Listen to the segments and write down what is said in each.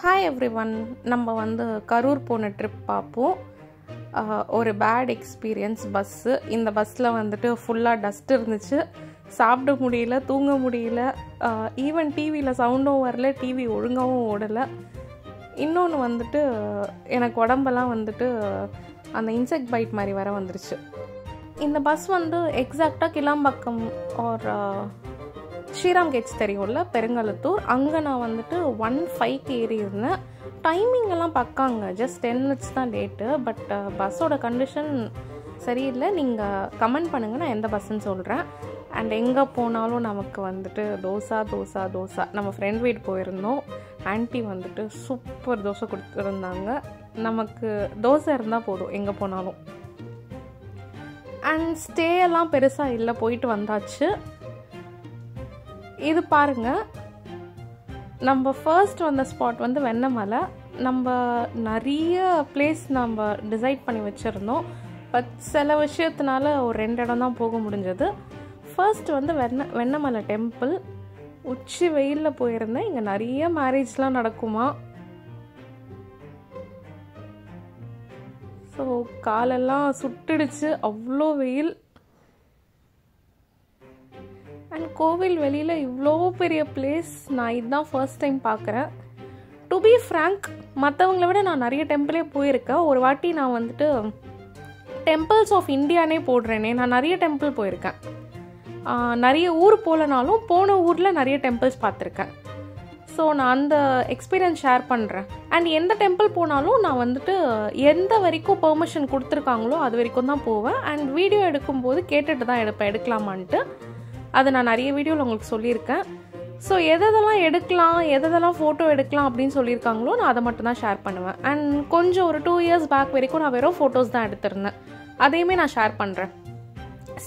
Hi every one. நம்ம கரூர் போன trip பார்ப்போம். ஒரு பேட் எக்ஸ்பீரியன்ஸ் பஸ்ஸு. இந்த பஸ்ஸில் ஃபுல்லாக டஸ்ட் இருந்துச்சு. சாப்பிட முடியல, தூங்க முடியல. ஈவன் டிவியில் சவுண்டும் வரல, டிவி ஒழுங்காகவும் ஓடலை. இன்னொன்று எனக்கு உடம்பெல்லாம் அந்த இன்செக்ட் பைட் மாதிரி வர வந்துருச்சு. இந்த பஸ் எக்ஸாக்டாக கிளாம்பாக்கம் ஒரு ஸ்ரீராம் கேட்ஸ் தெரியும்ல, பெருங்கலத்தூர், அங்கே நான் 1:05 ஏறி இருந்தேன். டைமிங் எல்லாம் பக்காங்க, ஜஸ்ட் 10 minutes தான் லேட்டு. பட் பஸ்ஸோட கண்டிஷன் சரியில்லை. நீங்கள் கமெண்ட் பண்ணுங்கள், நான் எந்த பஸ்ஸுன்னு சொல்கிறேன். அண்ட் எங்கே போனாலும் நமக்கு தோசை தோசை தோசை. நம்ம ஃப்ரெண்ட் வீடு போயிருந்தோம். ஆன்ட்டி சூப்பர் தோசை கொடுத்துருந்தாங்க. நமக்கு தோசை இருந்தால் போதும் எங்கே போனாலும். அண்ட் ஸ்டே எல்லாம் பெருசாக இல்லை, போயிட்டு வந்தாச்சு. இது பாருங்க, நம்ம ஃபர்ஸ்ட் வந்த ஸ்பாட் வெண்ணமலை. நம்ம நிறைய பிளேஸ் நம்ம டிசைட் பண்ணி வச்சுருந்தோம். பட் சில விஷயத்தினால ஒரு 2 இடம் தான் போக முடிஞ்சது. First Vennamalai temple. உச்சி வெயிலில் போயிருந்தேன். இங்கே நிறைய மேரேஜ்லாம் நடக்குமா. ஸோ காலெல்லாம் சுட்டுடுச்சு, அவ்வளோ வெயில். அண்ட் கோவில் வெளியில் இவ்வளோ பெரிய பிளேஸ் நான் இதுதான் ஃபர்ஸ்ட் டைம் பார்க்குறேன். டு பி ஃப்ராங்க், மற்றவங்கள விட நான் நிறைய டெம்பிளே போயிருக்கேன். ஒரு வாட்டி நான் டெம்பிள்ஸ் ஆஃப் இந்தியானே போடுறேனே, நான் நிறைய டெம்பிள் போயிருக்கேன். நிறைய ஊர் போகலனாலும் போன ஊரில் நிறைய டெம்பிள்ஸ் பார்த்துருக்கேன். ஸோ நான் அந்த எக்ஸ்பீரியன்ஸ் ஷேர் பண்ணுறேன். அண்ட் எந்த டெம்பிள் போனாலும் நான் எந்த வரைக்கும் பெர்மிஷன் கொடுத்துருக்காங்களோ அது வரைக்கும் தான் போவேன். அண்ட் வீடியோ எடுக்கும்போது கேட்டுட்டு தான் எடுக்கலாமான்ட்டு. அதை நான் நிறைய வீடியோவில் உங்களுக்கு சொல்லியிருக்கேன். ஸோ எதெல்லாம் எடுக்கலாம், எதெல்லாம் ஃபோட்டோ எடுக்கலாம் அப்படின்னு சொல்லியிருக்காங்களோ நான் அதை மட்டும் தான் ஷேர் பண்ணுவேன். அண்ட் கொஞ்சம் ஒரு 2 years பேக் வரைக்கும் நான் வெறும் ஃபோட்டோஸ் தான் எடுத்திருந்தேன். அதையுமே நான் ஷேர் பண்ணுறேன்.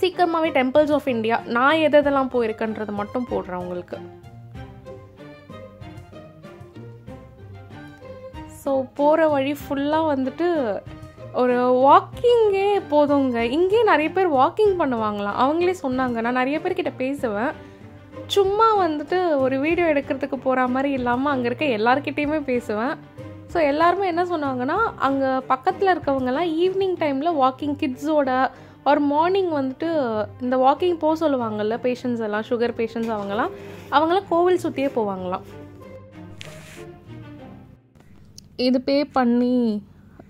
சீக்கிரமாகவே டெம்பிள்ஸ் ஆஃப் இந்தியா நான் எதெல்லாம் போயிருக்கேன்றது மட்டும் போடுறேன் உங்களுக்கு. ஸோ போகிற வழி ஃபுல்லாக ஒரு வாக்கிங்கே போதுங்க. இங்கே நிறைய பேர் வாக்கிங் பண்ணுவாங்களாம். அவங்களே சொன்னாங்க. நான் நிறைய பேர்கிட்ட பேசுவேன். சும்மா ஒரு வீடியோ எடுக்கிறதுக்கு போகிற மாதிரி இல்லாமல் அங்கே இருக்க எல்லாருக்கிட்டேயுமே பேசுவேன். ஸோ எல்லாருமே என்ன சொன்னாங்கன்னா, அங்கே பக்கத்தில் இருக்கவங்கலாம் ஈவினிங் டைமில் வாக்கிங் கிட்ஸோட ஒரு மார்னிங் இந்த வாக்கிங் போக சொல்லுவாங்கள்ல பேஷண்ட்ஸ் எல்லாம், சுகர் பேஷண்ட்ஸ் அவங்களாம் கோவில் சுற்றியே போவாங்களாம். இது பே பண்ணி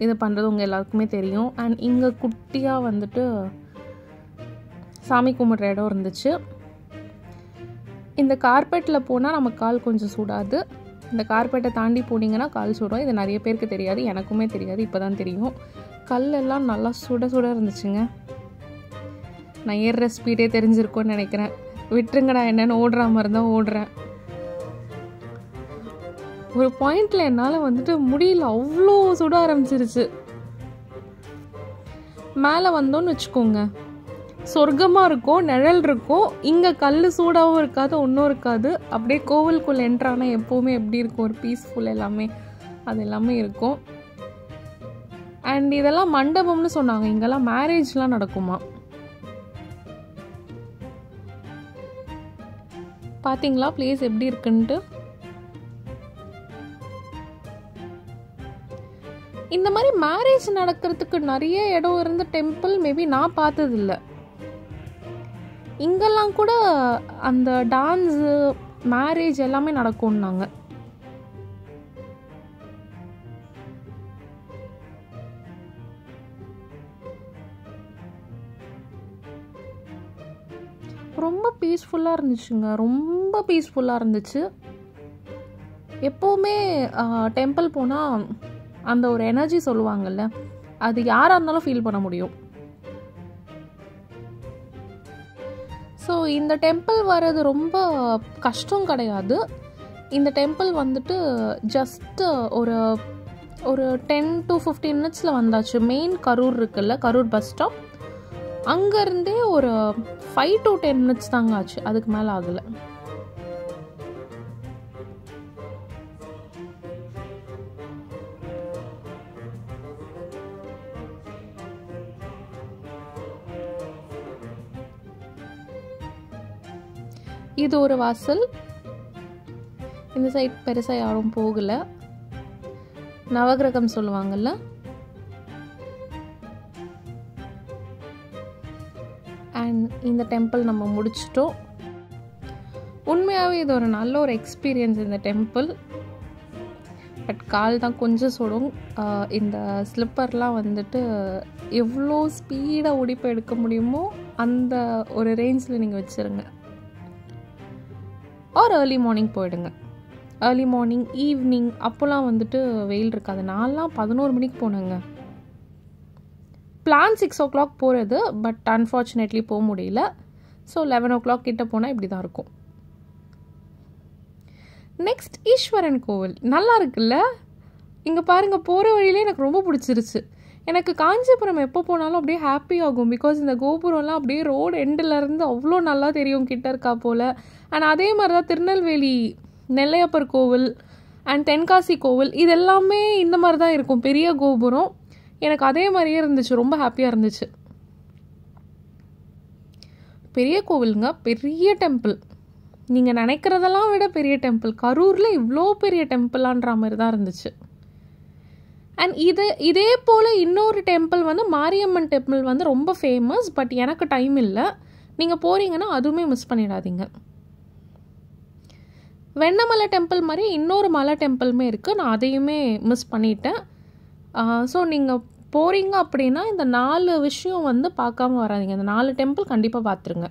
இது பண்ணுறது உங்கள் எல்லாருக்குமே தெரியும். அண்ட் இங்கே குட்டியாக சாமி கும்பிட்ற இடம் இருந்துச்சு. இந்த கார்பெட்டில் போனால் நம்ம கால் கொஞ்சம் சூடாது. இந்த கார்பெட்டை தாண்டி போனீங்கன்னா கால் சுடும். இது நிறைய பேருக்கு தெரியாது, எனக்குமே தெரியாது, இப்போ தான் தெரியும். கல்லெல்லாம் நல்லா சுட சுட இருந்துச்சுங்க. நான் ஏறுற ஸ்பீடே தெரிஞ்சிருக்கோன்னு நினைக்கிறேன். விட்டுருங்கடா, என்னென்னு ஓடுற மாதிரி தான் ஓடுறேன். ஒரு பாயிண்டில் என்னால் முடியல, அவ்வளோ சுட ஆரம்பிச்சிருச்சு. மேலே வந்தோன்னு வச்சுக்கோங்க, சொர்க்கமாக இருக்கும், நிழல் இருக்கும். இங்கே கல் சூடாகவும் இருக்காது, ஒன்றும் இருக்காது. அப்படியே கோவிலுக்குள்ளே என்ட்ரானா எப்போவுமே எப்படி இருக்கும், ஒரு பீஸ்ஃபுல் எல்லாமே, அது எல்லாமே இருக்கும். அண்ட் இதெல்லாம் மண்டபம்னு சொன்னாங்க. இங்கெல்லாம் மேரேஜ்லாம் நடக்குமா. பார்த்தீங்களா பிளேஸ் எப்படி இருக்குன்ட்டு. இந்த மாதிரி மேரேஜ் நடக்கிறதுக்கு நிறைய இடம் இருந்த டெம்பிள் மேபி நான் பார்த்ததில்லை. இங்கெல்லாம் கூட அந்த டான்ஸு, மேரேஜ் எல்லாமே நடக்கும்னாங்க. ரொம்ப பீஸ்ஃபுல்லாக இருந்துச்சுங்க, ரொம்ப பீஸ்ஃபுல்லாக இருந்துச்சு. எப்போவுமே டெம்பிள் போனால் அந்த ஒரு எனர்ஜி சொல்லுவாங்கல்ல, அது யாராக இருந்தாலும் ஃபீல் பண்ண முடியும். ஸோ இந்த டெம்பிள் வர்றது ரொம்ப கஷ்டம் கிடையாது. இந்த டெம்பிள் ஜஸ்ட்டு ஒரு 10 to 15 minutes வந்தாச்சு. மெயின் கரூர் இருக்குல்ல, கரூர் பஸ் ஸ்டாப், அங்கேருந்தே ஒரு 5 to 10 minutes தாங்க ஆச்சு, அதுக்கு மேலே ஆகலை. இது ஒரு வாசல். இந்த சைட் பெருசாக யாரும் போகலை. நவகிரகம் சொல்லுவாங்கல்ல, அண்ட் இந்த டெம்பிள் நம்ம முடிச்சிட்டோம். உண்மையாகவே இது ஒரு நல்ல ஒரு எக்ஸ்பீரியன்ஸ் இந்த டெம்பிள். பட் கால் தான் கொஞ்சம் சுடும். இந்த ஸ்லிப்பர்லாம் வந்துட்டு எவ்வளோ ஸ்பீடாக உடிப்பு எடுக்க முடியுமோ அந்த ஒரு ரேஞ்சில் நீங்கள் வச்சுருங்க. ஆர் ஏர்லி மார்னிங் போயிடுங்க. ஏர்லி மார்னிங், ஈவினிங் அப்போல்லாம் வந்துட்டு வெயில் இருக்காது. நான்லாம் 11 மணிக்கு போனேங்க. பிளான் 6 o'clock போகிறது, பட் அன்ஃபார்ச்சுனேட்லி போக முடியல. ஸோ 11 o'clock கிட்ட போனால் இப்படி தான் இருக்கும். நெக்ஸ்ட் ஈஸ்வரன் கோவில் நல்லா இருக்குல்ல. இங்கே பாருங்கள், போகிற வழியிலே எனக்கு ரொம்ப பிடிச்சிருச்சு. எனக்கு காஞ்சிபுரம் எப்போ போனாலும் அப்படியே ஹாப்பி ஆகும். பிகாஸ் இந்த கோபுரம்லாம் அப்படியே ரோடு எண்டிலேருந்து அவ்வளோ நல்லா தெரியும், கிட்ட இருக்கா போல். அண்ட் அதே மாதிரி தான் திருநெல்வேலி நெல்லையப்பர் கோவில் அண்ட் தென்காசி கோவில், இது எல்லாமே இந்த மாதிரி தான் இருக்கும், பெரிய கோபுரம். எனக்கு அதே மாதிரியே இருந்துச்சு, ரொம்ப ஹாப்பியாக இருந்துச்சு. பெரிய கோவிலுங்க, பெரிய டெம்பிள். நீங்கள் நினைக்கிறதெல்லாம் விட பெரிய டெம்பிள். கரூரில் இவ்வளோ பெரிய டெம்பிளான்ற மாதிரி தான் இருந்துச்சு. அண்ட் இதே போல் இன்னொரு டெம்பிள் வந்து மாரியம்மன் டெம்பிள் வந்து ரொம்ப ஃபேமஸ். பட் எனக்கு டைம் இல்லை. நீங்கள் போகிறீங்கன்னா அதுவுமே மிஸ் பண்ணிடாதீங்க. வெண்ணமலை டெம்பிள் மாதிரி இன்னொரு மலை டெம்பிளுமே இருக்குது, நான் அதையுமே மிஸ் பண்ணிட்டேன். ஸோ நீங்கள் போகிறீங்க அப்படின்னா இந்த 4 விஷயம் வந்து பார்க்காம வராதிங்க. இந்த 4 டெம்பிள் கண்டிப்பாக பார்த்துருங்க.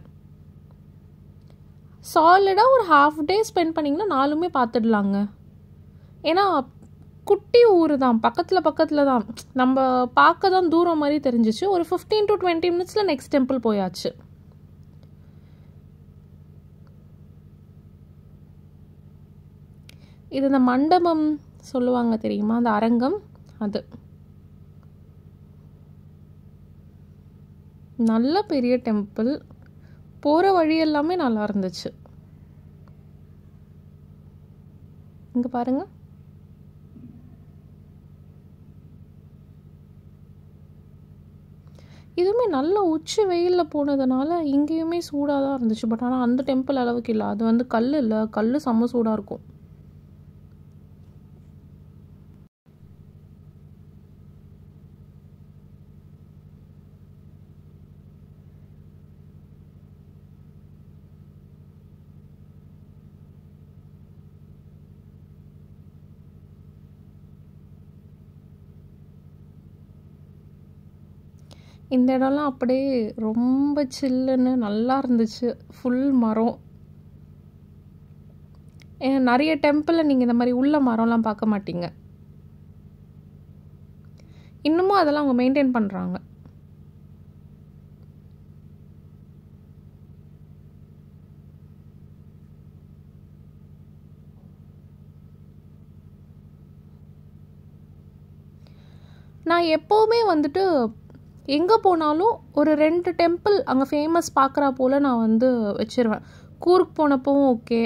சாலிடாக ஒரு ½ டே ஸ்பெண்ட் பண்ணிங்கன்னா 4மே பார்த்துடலாங்க. ஏன்னா குட்டி ஊர் தான், பக்கத்தில் தான். நம்ம பார்க்க தான் தூரம் மாதிரி தெரிஞ்சிச்சு. ஒரு 15 to 20 minutes நெக்ஸ்ட் டெம்பிள் போயாச்சு. இது இந்த மண்டபம் சொல்லுவாங்க தெரியுமா, அந்த அரங்கம், அது நல்ல பெரிய டெம்பிள். போகிற வழி எல்லாமே நல்லா இருந்துச்சு. இங்கே பாருங்க, இதுவுமே நல்ல உச்சி வெயிலில் போனதுனால இங்கேயுமே சூடாக தான் இருந்துச்சு. பட் ஆனால் அந்த டெம்பிள் அளவுக்கு இல்லை. அது வந்து கல் இல்லை, கல் செம்ம சூடாக இருக்கும். இந்த இடம்லாம் அப்படியே ரொம்ப சில்லுன்னு நல்லா இருந்துச்சு. ஃபுல் மரம். நிறைய டெம்பிளில் நீங்கள் இந்த மாதிரி உள்ள மரம்லாம் பார்க்க மாட்டீங்க. இன்னமும் அதெல்லாம் அவங்க மெயின்டைன் பண்ணுறாங்க. நான் எப்போவுமே வந்துட்டு எங்கே போனாலும் ஒரு 2 டெம்பிள் அங்கே ஃபேமஸ் பார்க்குறா போல் நான் வந்து வச்சுருவேன். கூர்க் போனப்பவும் ஓகே,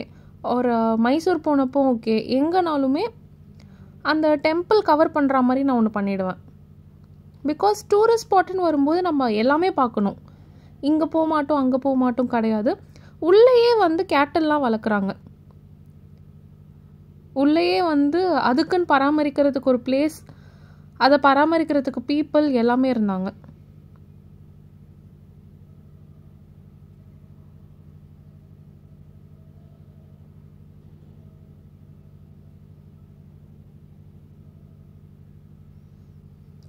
ஒரு மைசூர் போனப்பவும் ஓகே, எங்கேனாலுமே அந்த டெம்பிள் கவர் பண்ணுற மாதிரி நான் ஒன்று பண்ணிவிடுவேன். பிகாஸ் டூரிஸ்ட் ஸ்பாட்டுன்னு வரும்போது நம்ம எல்லாமே பார்க்கணும். இங்கே போக மாட்டோம் அங்கே போக மாட்டோம் கிடையாது. உள்ளேயே வந்து கேட்டல்லாம் வளர்க்குறாங்க. உள்ளேயே வந்து அதுக்குன்னு பராமரிக்கிறதுக்கு ஒரு பிளேஸ், அதை பராமரிக்கிறதுக்கு பீப்புள் எல்லாமே இருந்தாங்க.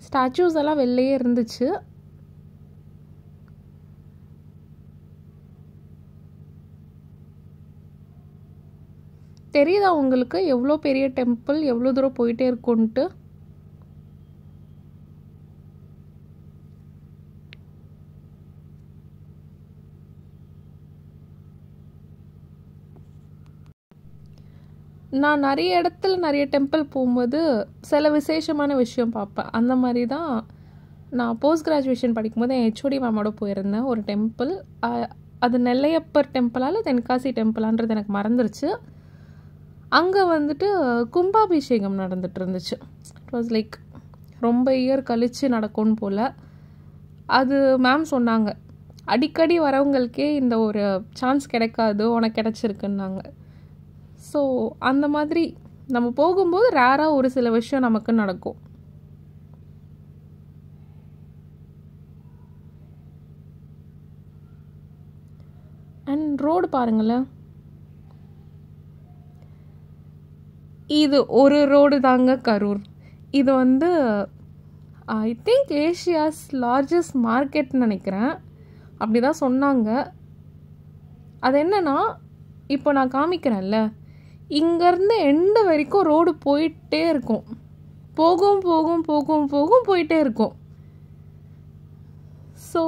ஸ்டாச்சூஸ் எல்லாம் வெளியே இருந்துச்சு. தெரியுதா உங்களுக்கு எவ்வளோ பெரிய டெம்பிள், எவ்வளோ தூரம் போயிட்டே இருக்குன்ட்டு? நான் நிறைய இடத்துல நிறைய டெம்பிள் போகும்போது சில விசேஷமான விஷயம் பார்ப்பேன். அந்த மாதிரி தான் நான் போஸ்ட் கிராஜுவேஷன் படிக்கும்போது என் ஹெச்ஓடி மேமோட போயிருந்தேன் ஒரு டெம்பிள். அது நெல்லையப்பர் டெம்பிளால் தென்காசி டெம்பிளான்றது எனக்கு மறந்துருச்சு. அங்கே வந்துட்டு கும்பாபிஷேகம் நடந்துட்டு இருந்துச்சு. இட் வாஸ் லைக் ரொம்ப இயர் கழித்து நடக்கும்னு போல். அது மேம் சொன்னாங்க, அடிக்கடி வரவங்களுக்கே இந்த ஒரு சான்ஸ் கிடைக்காது, உனக்கு கிடச்சிருக்குன்னாங்க. ஸோ அந்த மாதிரி நம்ம போகும்போது ரேராக ஒரு சில விஷயம் நமக்கு நடக்கும். அண்ட் ரோடு பாருங்களேன், இது ஒரு ரோடு தாங்க கரூர். இது வந்து ஐ திங்க் ஏஷியாஸ் லார்ஜஸ்ட் மார்க்கெட்னு நினைக்கிறேன், அப்படி தான் சொன்னாங்க. அது என்னன்னா, இப்போ நான் காமிக்கிறேன்ல, இங்கேருந்து எண்டு வரைக்கும் ரோடு போயிட்டே இருக்கும். போகும் போகும் போகும் போகும் போயிட்டே இருக்கும். ஸோ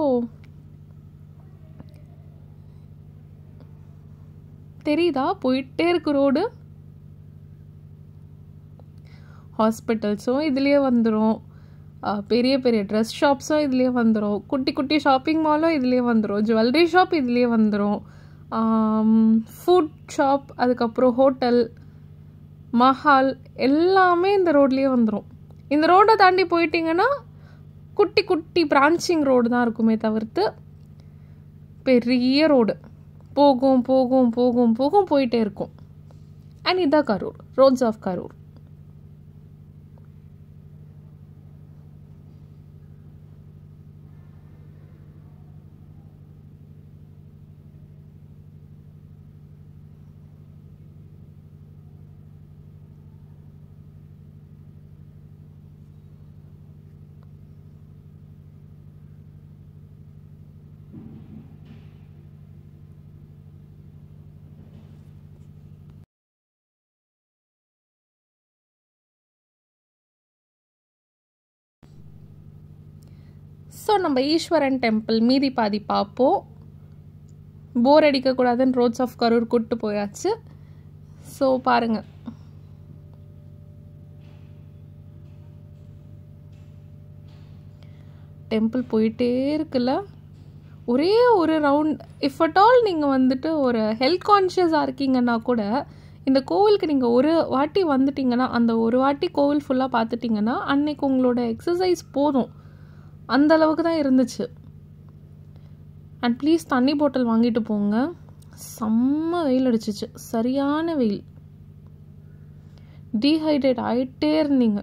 தெரியுதா, போயிட்டே இருக்கு ரோடு. ஹாஸ்பிட்டல்ஸும் இதுலேயே வந்துடும், பெரிய பெரிய ட்ரெஸ் ஷாப்ஸும் இதுலேயே வந்துடும், குட்டி குட்டி ஷாப்பிங் மாலும் இதுலேயே வந்துடும், ஜுவல்லரி ஷாப் இதுலேயே வந்துடும், ஃபுட் ஷாப், அதுக்கப்புறம் ஹோட்டல், மஹால் எல்லாமே இந்த ரோட்லேயே வந்துடும். இந்த ரோடை தாண்டி போயிட்டிங்கன்னா குட்டி குட்டி பிரான்ச்சிங் ரோடு தான் இருக்குமே தவிர்த்து பெரிய ரோடு போகும் போகும் போகும் போகும் போயிட்டே இருக்கும். அண்ட் இதான் Karur, roads of Karur. So நம்ம ஈஸ்வரன் டெம்பிள் மீதி பாதி பார்ப்போம். போர் அடிக்கக்கூடாதுன்னு ரோட்ஸ் ஆஃப் கரூர் கூப்பிட்டு போயாச்சு. ஸோ பாருங்கள், டெம்பிள் போயிட்டே இருக்குல்ல. ஒரே ஒரு ரவுண்ட், இஃப் அட் ஆல் நீங்கள் வந்துட்டு ஒரு ஹெல்த் கான்ஷியஸாக இருக்கீங்கன்னா கூட இந்த கோவிலுக்கு நீங்கள் ஒரு வாட்டி வந்துட்டிங்கன்னா, அந்த ஒரு வாட்டி கோவில் ஃபுல்லாக பார்த்துட்டிங்கன்னா அன்னைக்கு உங்களோட எக்ஸசைஸ் போதும். அந்த அளவுக்கு தான் இருந்துச்சு. அண்ட் ப்ளீஸ் தண்ணி பாட்டில் வாங்கிட்டு போங்க. செம்ம வெயில் அடிச்சிச்சு, சரியான வெயில். டீஹைட்ரேட் ஆகிட்டே இருந்தீங்க.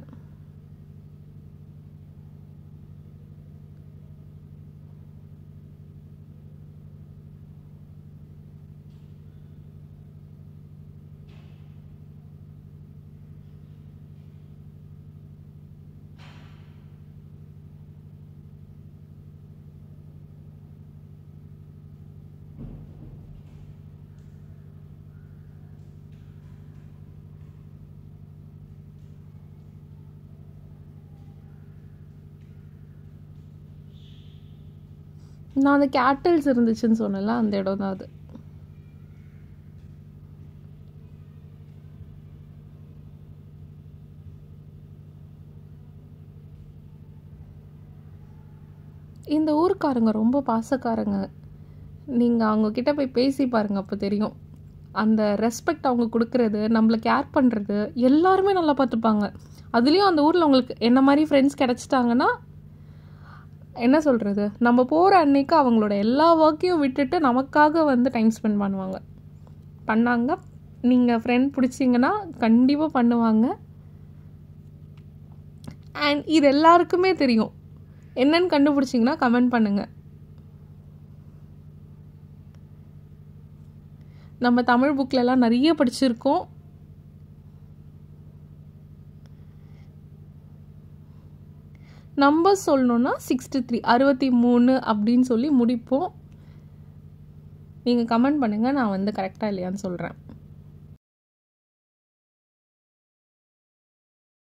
நான் அந்த கேட்டில்ஸ் இருந்துச்சுன்னு சொன்னல, அந்த இடம் தான் அது. இந்த ஊருக்காரங்க ரொம்ப பாசக்காரங்க. நீங்கள் அவங்கக்கிட்ட போய் பேசி பாருங்கள், அப்போ தெரியும். அந்த ரெஸ்பெக்ட் அவங்க கொடுக்குறது, நம்மளை கேர் பண்ணுறது, எல்லாருமே நல்லா பார்த்துப்பாங்க. அதுலேயும் அந்த ஊரில் உங்களுக்கு என்ன மாதிரி ஃப்ரெண்ட்ஸ் கிடச்சிட்டாங்கன்னா என்ன சொல்கிறது, நம்ம போகிற அன்னைக்கு அவங்களோட எல்லா ஒர்க்கையும் விட்டுட்டு நமக்காக வந்து டைம் ஸ்பெண்ட் பண்ணாங்க. நீங்கள் ஃப்ரெண்ட் பிடிச்சிங்கன்னா கண்டிப்பாக பண்ணுவாங்க. அண்ட் இது எல்லாருக்குமே தெரியும். என்னன்னு கண்டுபிடிச்சிங்கன்னா கமெண்ட் பண்ணுங்கள். நம்ம தமிழ் புக்கிலலாம் நிறைய படிச்சிருக்கோம். நம்பர் சொல்லணுன்னா 63 63 அப்படின்னு சொல்லி முடிப்போம். நீங்கள் கமெண்ட் பண்ணுங்கள், நான் வந்து கரெக்டாக இல்லையான்னு சொல்கிறேன்.